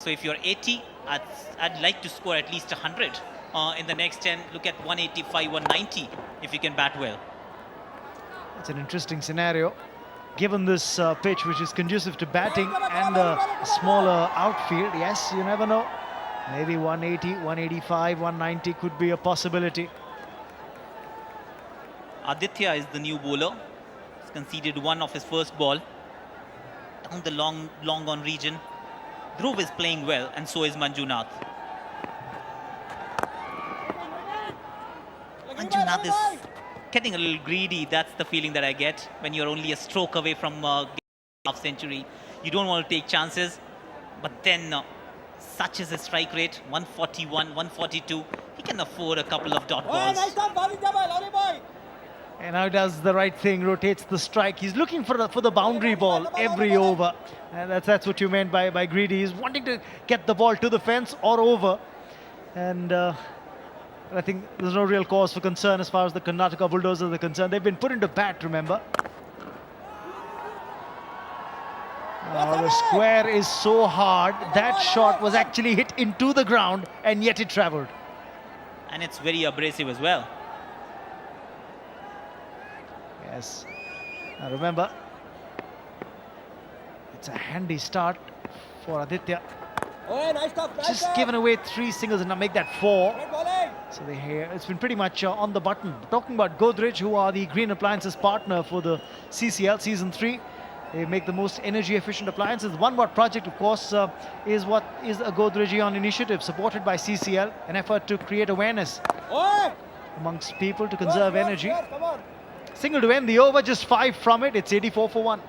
So if you're 80, I'd like to score at least 100 in the next 10. Look at 185, 190 if you can bat well. It's an interesting scenario. Given this pitch, which is conducive to batting and a smaller outfield, yes, you never know. Maybe 180, 185, 190 could be a possibility. Aditya is the new bowler. He's conceded one of his first ball. Down the long on region. Dhruv is playing well, and so is Manjunath. Manjunath is getting a little greedy. That's the feeling that I get when you're only a stroke away from half century. You don't want to take chances, but then such is his strike rate, 141, 142. He can afford a couple of dot balls. And now does the right thing, rotates the strike. He's looking for the boundary ball every over. And that's what you meant by greedy. He's wanting to get the ball to the fence or over. And I think there's no real cause for concern as far as the Karnataka Bulldozers are concerned. They've been put into bat, remember. The square is so hard. That shot was actually hit into the ground and yet it travelled. And it's very abrasive as well. Yes. Now remember, it's a handy start for Aditya. Just given away 3 singles and now make that 4. So it's been pretty much on the button. Talking about Godrej, who are the green appliances partner for the CCL Season 3. They make the most energy efficient appliances. One Watt project, of course, is a Godrejian initiative supported by CCL, an effort to create awareness amongst people to conserve energy. Single to end the over, just 5 from it. It's 84 for 1.